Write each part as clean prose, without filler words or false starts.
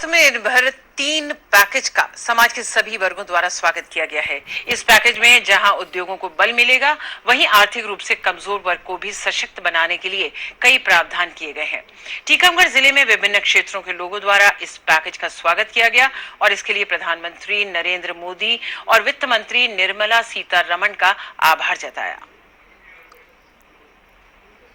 आत्मनिर्भर 3 पैकेज का समाज के सभी वर्गों द्वारा स्वागत किया गया है। इस पैकेज में जहां उद्योगों को बल मिलेगा, वहीं आर्थिक रूप से कमजोर वर्ग को भी सशक्त बनाने के लिए कई प्रावधान किए गए हैं। टीकमगढ़ जिले में विभिन्न क्षेत्रों के लोगों द्वारा इस पैकेज का स्वागत किया गया और इसके लिए प्रधानमंत्री नरेंद्र मोदी और वित्त मंत्री निर्मला सीतारमण का आभार जताया।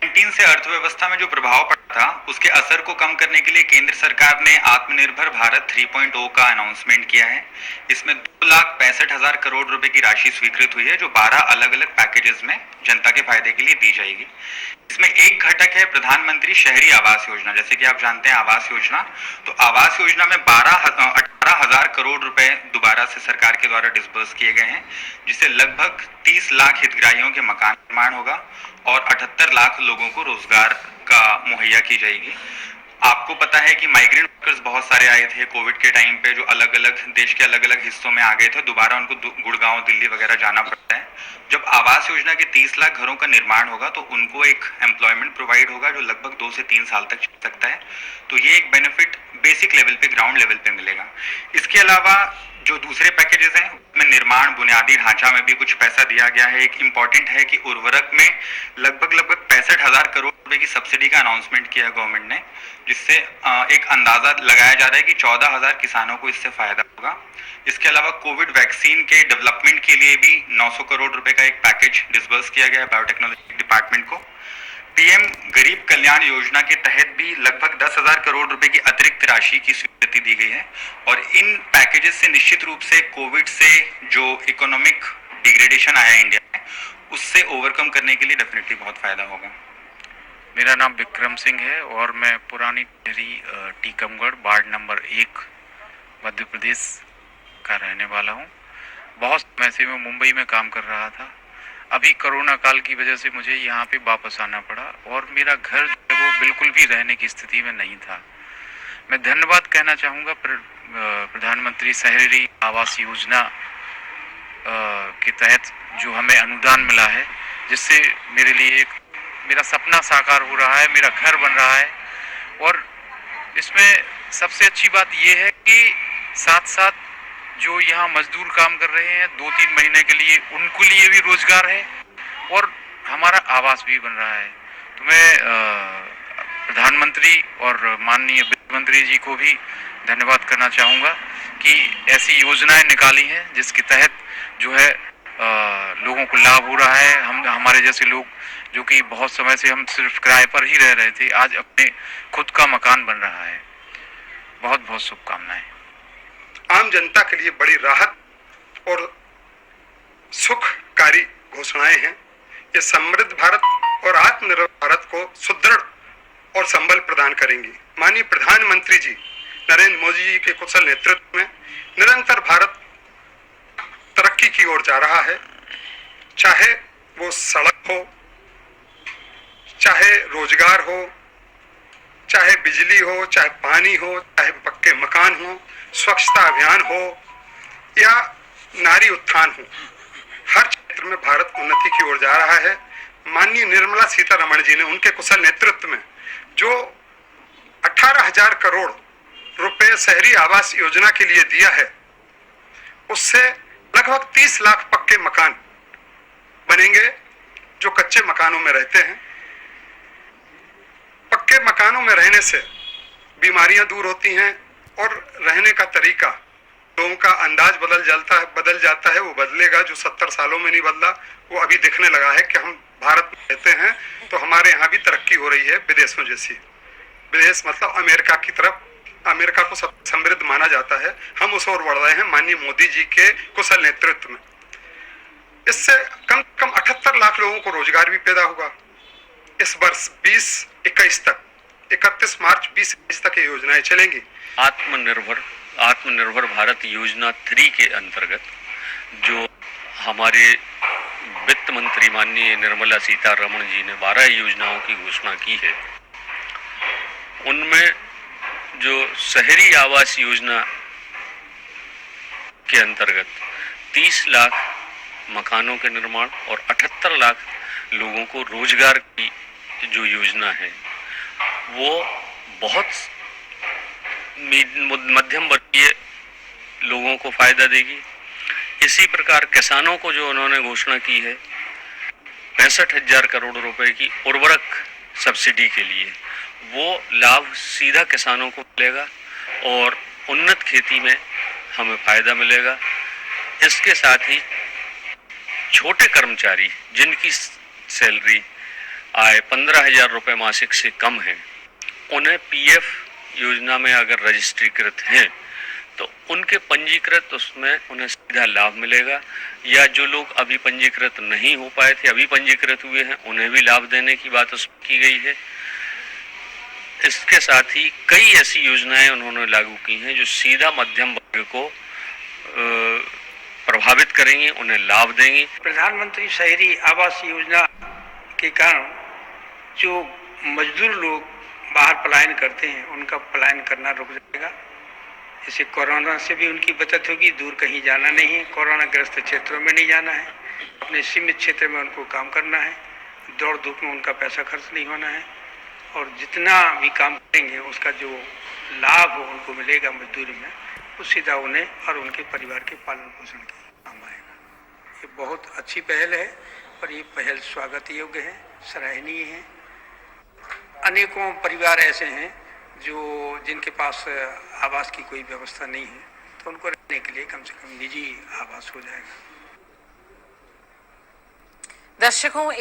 19 से अर्थव्यवस्था में जो प्रभाव पड़ा था, उसके असर को कम करने के लिए केंद्र सरकार ने आत्मनिर्भर भारत 3.0 का अनाउंसमेंट किया है। इसमें 2,65,000 करोड़ रुपए की राशि स्वीकृत हुई है, जो 12 अलग अलग पैकेजेस में जनता के फायदे के लिए दी जाएगी। इसमें एक घटक है प्रधानमंत्री शहरी आवास योजना। जैसे कि आप जानते हैं आवास योजना, तो आवास योजना में 18,000 करोड़ रुपए दोबारा से सरकार के द्वारा डिस्बर्स किए गए हैं, जिससे लगभग 30 लाख हितग्राहियों के मकान निर्माण होगा और 78 लाख लोगों को रोजगार का मुहैया की जाएगी। आपको पता है कि माइग्रेंट वर्कर्स बहुत सारे आए थे कोविड के टाइम पे, जो अलग अलग देश के अलग अलग हिस्सों में आ गए थे, दोबारा उनको गुड़गांव, दिल्ली वगैरह जाना पड़ता है। जब आवास योजना के 30 लाख घरों का निर्माण होगा तो उनको एक एम्प्लॉयमेंट प्रोवाइड होगा, जो लगभग 2 से 3 साल तक चल सकता है। तो ये एक बेनिफिट बेसिक लेवल पे, ग्राउंड लेवल पे मिलेगा। इसके अलावा जो दूसरे पैकेजेस हैं उसमें निर्माण, बुनियादी ढांचा में भी कुछ पैसा दिया गया है। एक इम्पॉर्टेंट है कि उर्वरक में लगभग 65,000 करोड़ रुपए की सब्सिडी का अनाउंसमेंट किया गवर्नमेंट ने, जिससे एक अंदाजा लगाया जा रहा है कि 14,000 किसानों को इससे फायदा होगा। इसके अलावा कोविड वैक्सीन के डेवलपमेंट के लिए भी 900 करोड़ रुपए का एक पैकेज डिस्बर्स किया गया है बायोटेक्नोलॉजी डिपार्टमेंट को। पीएम गरीब कल्याण योजना के तहत भी लगभग 10,000 करोड़ रुपए की अतिरिक्त राशि की स्वीकृति दी गई है और इन पैकेजेस से निश्चित रूप से कोविड से जो इकोनॉमिक डिग्रेडेशन आया इंडिया में, उससे ओवरकम करने के लिए डेफिनेटली बहुत फायदा होगा। मेरा नाम विक्रम सिंह है और मैं पुरानी टिहरी टीकमगढ़ वार्ड नंबर 1 मध्य प्रदेश का रहने वाला हूँ। बहुत समय से मैं मुंबई में काम कर रहा था। अभी कोरोना काल की वजह से मुझे यहाँ पे वापस आना पड़ा और मेरा घर जो है वो बिल्कुल भी रहने की स्थिति में नहीं था। मैं धन्यवाद कहना चाहूँगा प्रधानमंत्री शहरी आवास योजना के तहत जो हमें अनुदान मिला है, जिससे मेरे लिए एक मेरा सपना साकार हो रहा है, मेरा घर बन रहा है। और इसमें सबसे अच्छी बात यह है कि साथ साथ जो यहाँ मजदूर काम कर रहे हैं 2-3 महीने के लिए, उनके लिए भी रोजगार है और हमारा आवास भी बन रहा है। तो मैं प्रधानमंत्री और माननीय वित्त मंत्री जी को भी धन्यवाद करना चाहूँगा कि ऐसी योजनाएं निकाली हैं जिसके तहत जो है लोगों को लाभ हो रहा है। हमारे जैसे लोग जो कि बहुत समय से हम सिर्फ किराए पर ही रह रहे थे, आज अपने खुद का मकान बन रहा है। बहुत बहुत शुभकामनाएं। आम जनता के लिए बड़ी राहत और सुखकारी घोषणाएं हैं। ये समृद्ध भारत और आत्मनिर्भर भारत को सुदृढ़ और संबल प्रदान करेंगी। माननीय प्रधानमंत्री जी नरेंद्र मोदी जी के कुशल नेतृत्व में निरंतर भारत तरक्की की ओर जा रहा है। चाहे वो सड़क हो, चाहे रोजगार हो, चाहे बिजली हो, चाहे पानी हो, चाहे पक्के मकान हो, स्वच्छता अभियान हो या नारी उत्थान हो, हर क्षेत्र में भारत उन्नति की ओर जा रहा है। माननीय निर्मला सीतारमण जी ने उनके कुशल नेतृत्व में जो 18,000 करोड़ रुपए शहरी आवास योजना के लिए दिया है, उससे लगभग 30 लाख पक्के मकान बनेंगे जो कच्चे मकानों में रहते हैं। पक्के मकानों में रहने से बीमारियां दूर होती हैं और रहने का तरीका, लोगों का अंदाज बदल जाता है। वो बदलेगा जो 70 सालों में नहीं बदला, वो अभी दिखने लगा है कि हम भारत में रहते हैं तो हमारे यहाँ भी तरक्की हो रही है विदेशों जैसी। विदेश मतलब अमेरिका की तरफ, अमेरिका को सब समृद्ध माना जाता है, हम उस ओर बढ़ रहे हैं माननीय मोदी जी के कुशल नेतृत्व में। इससे कम से कम 78 लाख लोगों को रोजगार भी पैदा होगा। इस वर्ष 2021 तक, 31 मार्च 2021 तक ये योजनाएं चलेंगी। आत्मनिर्भर भारत योजना 3 के अंतर्गत जो हमारे वित्त मंत्री माननीय निर्मला सीतारमण जी ने 12 योजनाओं की घोषणा की है, उनमें जो शहरी आवास योजना के अंतर्गत 30 लाख मकानों के निर्माण और 78 लाख लोगों को रोजगार की जो योजना है, वो बहुत मध्यम वर्गीय लोगों को फायदा देगी। इसी प्रकार किसानों को जो उन्होंने घोषणा की है 65,000 करोड़ रुपए की उर्वरक सब्सिडी के लिए, वो लाभ सीधा किसानों को मिलेगा और उन्नत खेती में हमें फायदा मिलेगा। इसके साथ ही छोटे कर्मचारी जिनकी सैलरी आय 15,000 रुपये मासिक से कम है, उन्हें पीएफ योजना में अगर रजिस्ट्रीकृत हैं तो उनके पंजीकृत उसमें उन्हें सीधा लाभ मिलेगा, या जो लोग अभी पंजीकृत नहीं हो पाए थे, अभी पंजीकृत हुए हैं, उन्हें भी लाभ देने की बात उसमें की गई है। इसके साथ ही कई ऐसी योजनाएं उन्होंने लागू की हैं जो सीधा मध्यम वर्ग को प्रभावित करेंगी, उन्हें लाभ देंगी। प्रधानमंत्री शहरी आवास योजना के कारण जो मजदूर लोग बाहर पलायन करते हैं उनका पलायन करना रुक जाएगा। इससे कोरोना से भी उनकी बचत होगी, दूर कहीं जाना नहीं है, कोरोना ग्रस्त क्षेत्रों में नहीं जाना है, अपने सीमित क्षेत्र में उनको काम करना है, दौड़ धूप में उनका पैसा खर्च नहीं होना है, और जितना भी काम करेंगे उसका जो लाभ हो उनको मिलेगा मजदूरी में, वो सीधा उन्हें और उनके परिवार के पालन पोषण के काम आएगा। ये बहुत अच्छी पहल है और ये पहल स्वागत योग्य है, सराहनीय है। अनेकों परिवार ऐसे हैं जिनके पास आवास की कोई व्यवस्था नहीं है, तो उनको रहने के लिए कम से कम निजी आवास हो जाएगा। दर्शकों,